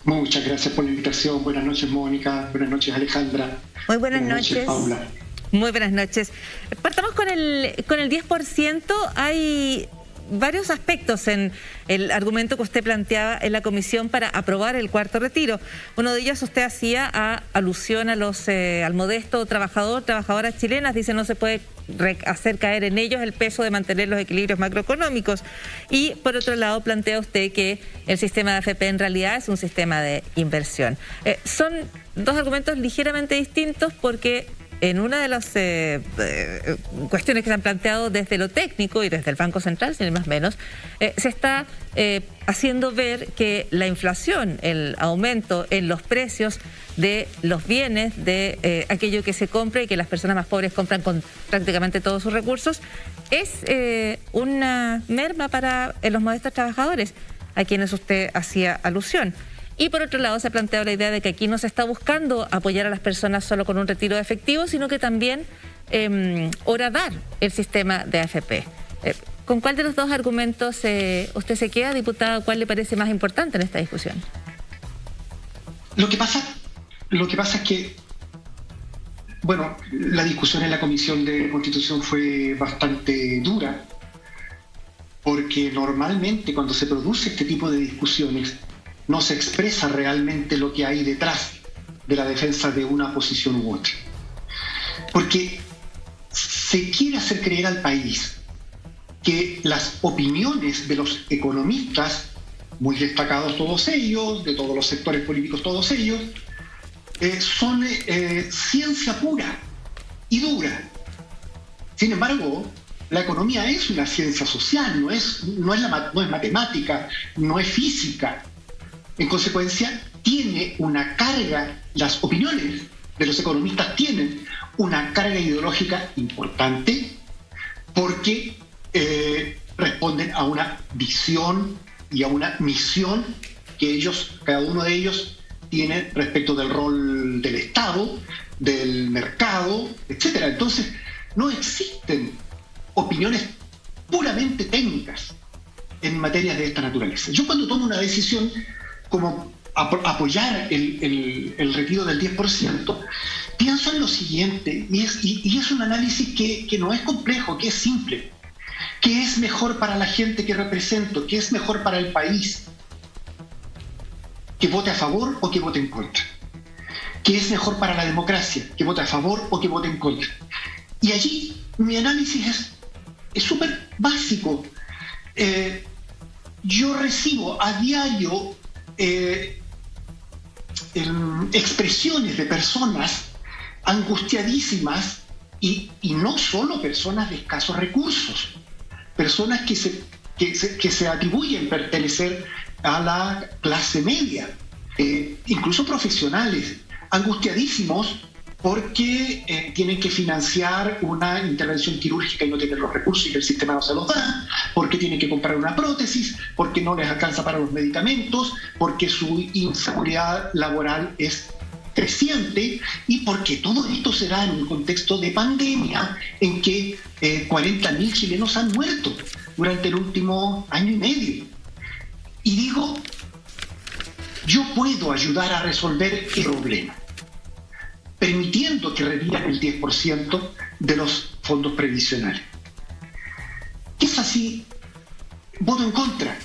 Muchas gracias por la invitación. Buenas noches, Mónica. Buenas noches, Alejandra. Muy buenas noches, Paula. Muy buenas noches. Partamos con el 10%. Hay varios aspectos en el argumento que usted planteaba en la comisión para aprobar el cuarto retiro. Uno de ellos usted hacía alusión a al modesto trabajadoras chilenas. Dice no se puede hacer caer en ellos el peso de mantener los equilibrios macroeconómicos. Y por otro lado plantea usted que el sistema de AFP en realidad es un sistema de inversión. Son dos argumentos ligeramente distintos porque en una de las cuestiones que se han planteado desde lo técnico y desde el Banco Central, sin más menos, se está haciendo ver que la inflación, el aumento en los precios de los bienes, de aquello que se compra y que las personas más pobres compran con prácticamente todos sus recursos, es una merma para los modestos trabajadores a quienes usted hacía alusión. Y por otro lado se ha planteado la idea de que aquí no se está buscando apoyar a las personas solo con un retiro de efectivo, sino que también horadar el sistema de AFP. ¿Con cuál de los dos argumentos usted se queda, diputada? ¿Cuál le parece más importante en esta discusión? Lo que pasa es que, bueno, la discusión en la Comisión de Constitución fue bastante dura, porque normalmente cuando se produce este tipo de discusiones no se expresa realmente lo que hay detrás de la defensa de una posición u otra. Porque se quiere hacer creer al país que las opiniones de los economistas, muy destacados todos ellos, de todos los sectores políticos todos ellos, son ciencia pura y dura. Sin embargo, la economía es una ciencia social, no es matemática, no es física. En consecuencia, tiene una carga, las opiniones de los economistas tienen una carga ideológica importante porque responden a una visión y a una misión que ellos, cada uno de ellos, tiene respecto del rol del Estado, del mercado, etc. Entonces, no existen opiniones puramente técnicas en materias de esta naturaleza. Yo cuando tomo una decisión como apoyar el retiro del 10%, pienso en lo siguiente, y es un análisis que no es complejo, que es simple. ¿Qué es mejor para la gente que represento? ¿Qué es mejor para el país? ¿Que vote a favor o que vote en contra? ¿Qué es mejor para la democracia? ¿Que vote a favor o que vote en contra? Y allí mi análisis es súper básico. Yo recibo a diario expresiones de personas angustiadísimas y no solo personas de escasos recursos, personas que se atribuyen pertenecer a la clase media, incluso profesionales, angustiadísimos porque tienen que financiar una intervención quirúrgica y no tienen los recursos y que el sistema no se los da, porque tienen que comprar una prótesis, porque no les alcanza para los medicamentos, porque su inseguridad laboral es creciente y porque todo esto se da en un contexto de pandemia en que 40.000 chilenos han muerto durante el último año y medio. Y digo, yo puedo ayudar a resolver el problema, permitiendo que retiren el 10% de los fondos previsionales. ¿Es así? Voto en contra.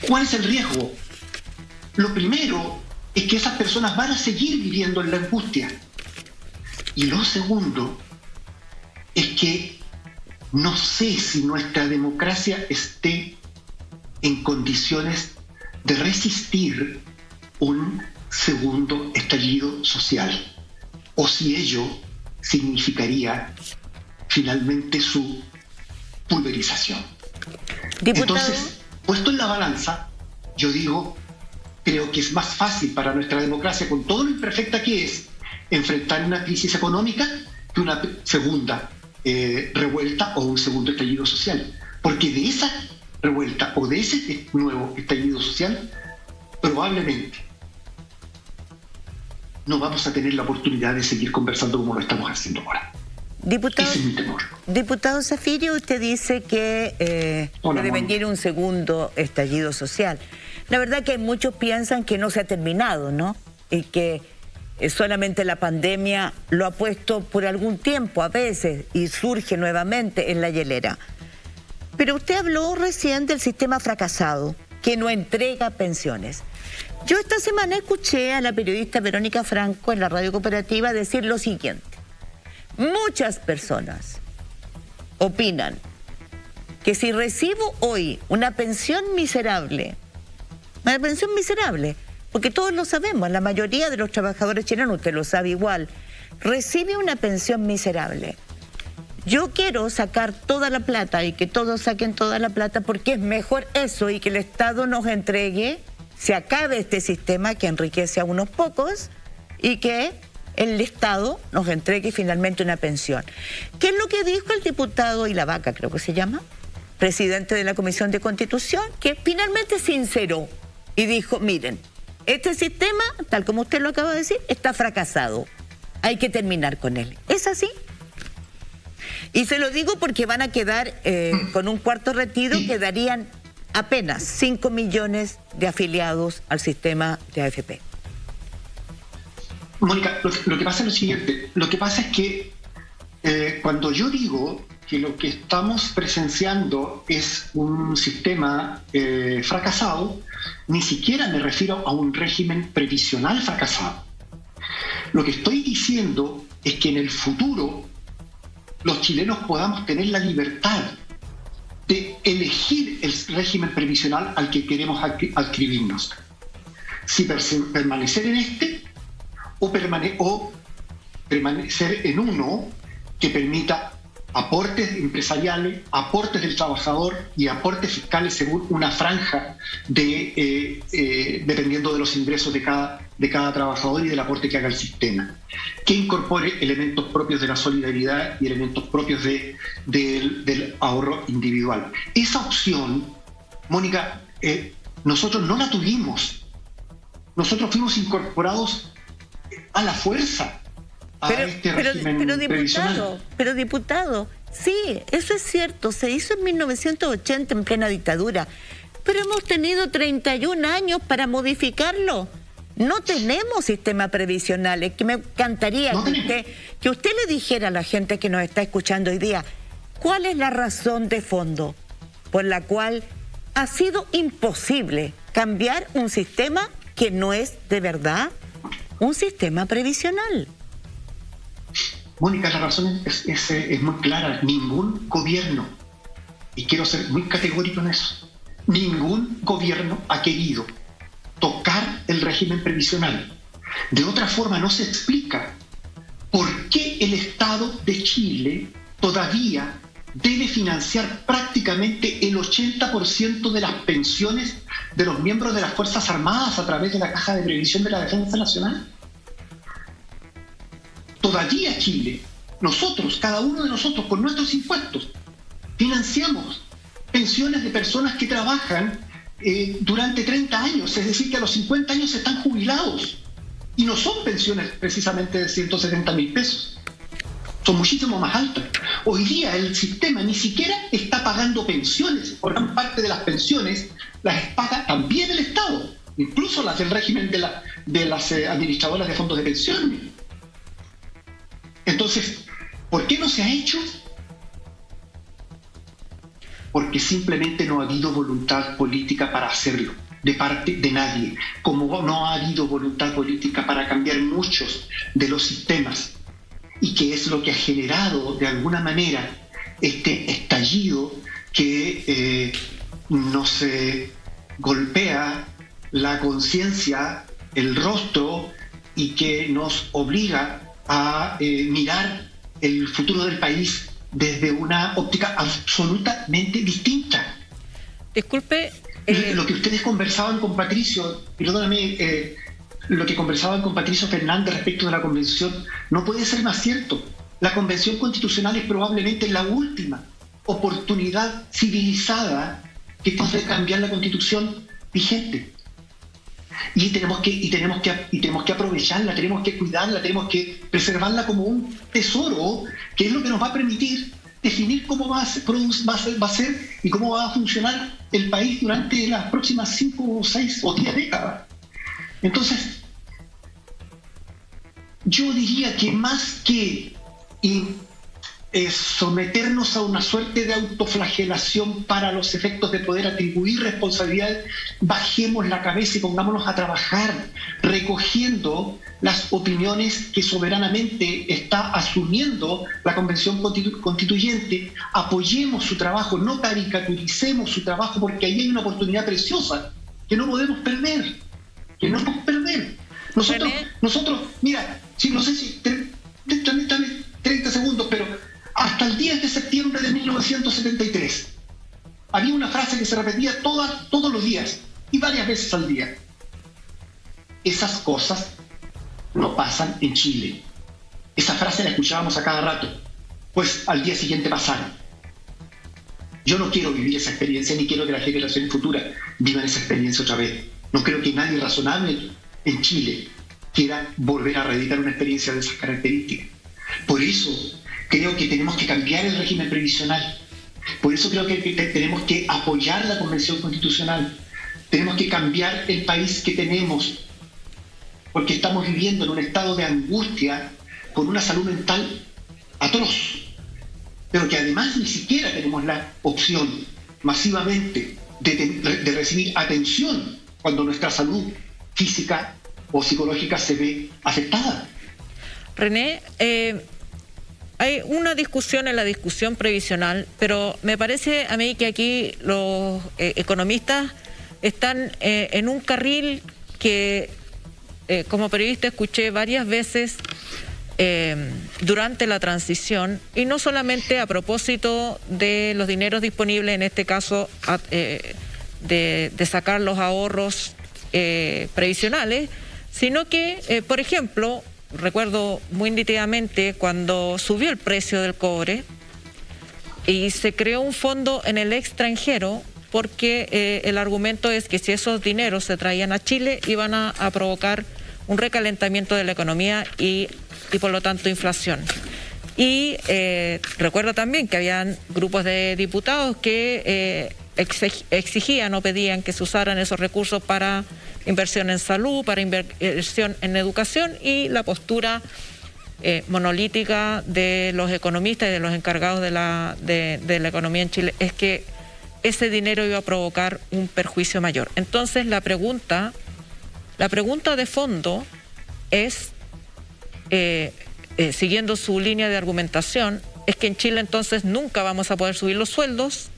¿Cuál es el riesgo? Lo primero es que esas personas van a seguir viviendo en la angustia. Y lo segundo es que no sé si nuestra democracia esté en condiciones de resistir un segundo estallido social, o si ello significaría finalmente su pulverización. Diputado. Entonces, puesto en la balanza, yo digo, creo que es más fácil para nuestra democracia, con todo lo imperfecta que es, enfrentar una crisis económica que una segunda revuelta o un segundo estallido social. Porque de esa revuelta o de ese nuevo estallido social, probablemente no vamos a tener la oportunidad de seguir conversando como lo estamos haciendo ahora. Diputado, ese es mi temor. Diputado Zaffirio, usted dice que puede venir un segundo estallido social. La verdad que muchos piensan que no se ha terminado, ¿no? Y que solamente la pandemia lo ha puesto por algún tiempo a veces y surge nuevamente en la hielera. Pero usted habló recién del sistema fracasado, que no entrega pensiones. Yo esta semana escuché a la periodista Verónica Franco en la Radio Cooperativa decir lo siguiente. Muchas personas opinan que si recibo hoy una pensión miserable, porque todos lo sabemos, la mayoría de los trabajadores chilenos, usted lo sabe igual, recibe una pensión miserable. Yo quiero sacar toda la plata y que todos saquen toda la plata porque es mejor eso y que el Estado nos entregue, se acabe este sistema que enriquece a unos pocos y que el Estado nos entregue finalmente una pensión. ¿Qué es lo que dijo el diputado Ilavaca, creo que se llama, presidente de la Comisión de Constitución, que finalmente sinceró y dijo, miren, este sistema, tal como usted lo acaba de decir, está fracasado. Hay que terminar con él. ¿Es así? Y se lo digo porque van a quedar con un cuarto retiro, quedarían apenas 5 millones de afiliados al sistema de AFP. Mónica, lo que pasa es lo siguiente. Lo que pasa es que cuando yo digo que lo que estamos presenciando es un sistema fracasado, ni siquiera me refiero a un régimen previsional fracasado. Lo que estoy diciendo es que en el futuro los chilenos podamos tener la libertad de elegir el régimen previsional al que queremos adscribirnos. Si permanecer en este o permanecer en uno que permita aportes empresariales, aportes del trabajador y aportes fiscales según una franja dependiendo de los ingresos de cada trabajador y del aporte que haga el sistema, que incorpore elementos propios de la solidaridad y elementos propios del ahorro individual. Esa opción, Mónica, nosotros no la tuvimos. Nosotros fuimos incorporados a la fuerza a este régimen previsional. Pero diputado, sí, eso es cierto, se hizo en 1980 en plena dictadura, pero hemos tenido 31 años para modificarlo. No tenemos sistema previsional. Es que me encantaría que usted le dijera a la gente que nos está escuchando hoy día, ¿cuál es la razón de fondo por la cual ha sido imposible cambiar un sistema que no es de verdad un sistema previsional? Mónica, la razón es muy clara. Ningún gobierno, y quiero ser muy categórico en eso, ningún gobierno ha querido tocar el régimen previsional. De otra forma no se explica por qué el Estado de Chile todavía debe financiar prácticamente el 80% de las pensiones de los miembros de las Fuerzas Armadas a través de la Caja de Previsión de la Defensa Nacional. Todavía Chile, nosotros, cada uno de nosotros, con nuestros impuestos, financiamos pensiones de personas que trabajan durante 30 años, es decir, que a los 50 años están jubilados. Y no son pensiones precisamente de 170.000 pesos. Son muchísimo más altas. Hoy día el sistema ni siquiera está pagando pensiones. Por gran parte de las pensiones las paga también el Estado, incluso las del régimen de las administradoras de fondos de pensiones. Entonces, ¿por qué no se ha hecho? Porque simplemente no ha habido voluntad política para hacerlo, de parte de nadie. Como no ha habido voluntad política para cambiar muchos de los sistemas, y que es lo que ha generado, de alguna manera, este estallido que nos golpea la conciencia, el rostro, y que nos obliga a mirar el futuro del país desde una óptica absolutamente distinta. Disculpe. Lo que ustedes conversaban con Patricio, perdóname, lo que conversaban con Patricio Fernández respecto de la convención, no puede ser más cierto. La convención constitucional es probablemente la última oportunidad civilizada que puede cambiar la constitución vigente. Y tenemos que aprovecharla, tenemos que cuidarla, tenemos que preservarla como un tesoro, que es lo que nos va a permitir definir cómo va a ser y cómo va a funcionar el país durante las próximas 5, 6 o 10 décadas. Entonces, yo diría que más que someternos a una suerte de autoflagelación para los efectos de poder atribuir responsabilidad, bajemos la cabeza y pongámonos a trabajar recogiendo las opiniones que soberanamente está asumiendo la Convención Constituyente, apoyemos su trabajo, no caricaturicemos su trabajo, porque ahí hay una oportunidad preciosa que no podemos perder, Nosotros, mira, no sé si 30 segundos, pero hasta el 10 de septiembre de 1973 había una frase que se repetía todos los días y varias veces al día. Esas cosas no pasan en Chile. Esa frase la escuchábamos a cada rato, pues al día siguiente pasaron. Yo no quiero vivir esa experiencia, ni quiero que las generaciones futuras vivan esa experiencia otra vez. No creo que nadie razonable en Chile quiera volver a reeditar una experiencia de esas características. Por eso creo que tenemos que cambiar el régimen previsional. Por eso creo que tenemos que apoyar la Convención Constitucional. Tenemos que cambiar el país que tenemos, porque estamos viviendo en un estado de angustia, con una salud mental atroz, pero que además ni siquiera tenemos la opción masivamente de recibir atención cuando nuestra salud física o psicológica se ve afectada. René, hay una discusión en la discusión previsional, pero me parece a mí que aquí los economistas están en un carril que como periodista escuché varias veces durante la transición, y no solamente a propósito de los dineros disponibles, en este caso de sacar los ahorros previsionales, sino que, por ejemplo, recuerdo muy nítidamente cuando subió el precio del cobre y se creó un fondo en el extranjero, porque el argumento es que si esos dineros se traían a Chile iban a provocar un recalentamiento de la economía y por lo tanto inflación. Y recuerdo también que habían grupos de diputados que exigían o pedían que se usaran esos recursos para inversión en salud, para inversión en educación, y la postura monolítica de los economistas y de los encargados de la economía en Chile es que ese dinero iba a provocar un perjuicio mayor. Entonces la pregunta de fondo es, siguiendo su línea de argumentación, es que en Chile entonces nunca vamos a poder subir los sueldos,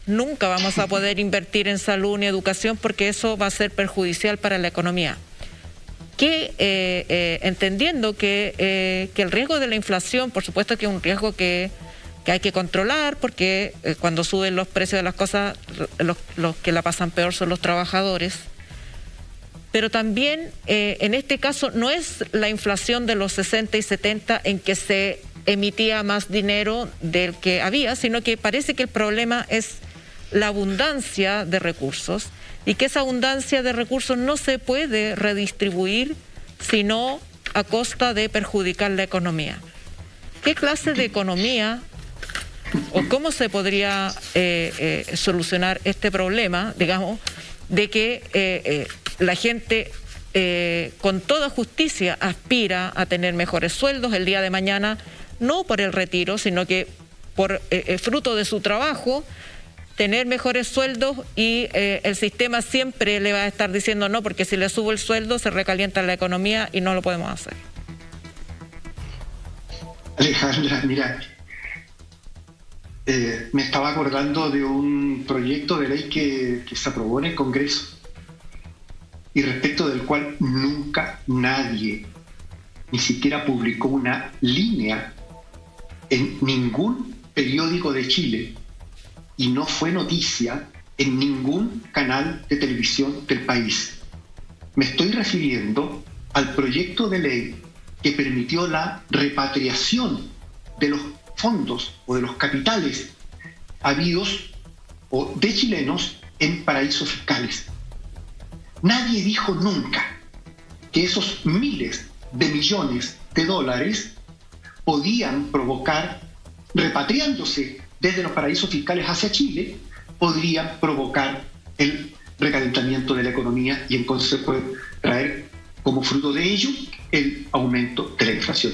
nunca vamos a poder invertir en salud ni educación, porque eso va a ser perjudicial para la economía. Entendiendo que el riesgo de la inflación, por supuesto que es un riesgo que hay que controlar, porque cuando suben los precios de las cosas, los que la pasan peor son los trabajadores. Pero también, en este caso, no es la inflación de los 60 y 70 en que se emitía más dinero del que había, sino que parece que el problema es la abundancia de recursos, y que esa abundancia de recursos no se puede redistribuir sino a costa de perjudicar la economía. ¿Qué clase de economía o cómo se podría solucionar este problema, digamos, de que la gente con toda justicia aspira a tener mejores sueldos el día de mañana, no por el retiro, sino que por fruto de su trabajo, tener mejores sueldos, y el sistema siempre le va a estar diciendo no, porque si le subo el sueldo se recalienta la economía y no lo podemos hacer? Alejandra, mira, me estaba acordando de un proyecto de ley que se aprobó en el Congreso y respecto del cual nunca nadie ni siquiera publicó una línea en ningún periódico de Chile, y no fue noticia en ningún canal de televisión del país. Me estoy refiriendo al proyecto de ley que permitió la repatriación de los fondos o de los capitales habidos o de chilenos en paraísos fiscales. Nadie dijo nunca que esos miles de millones de dólares podían provocar repatriándose desde los paraísos fiscales hacia Chile, podría provocar el recalentamiento de la economía y entonces puede traer como fruto de ello el aumento de la inflación.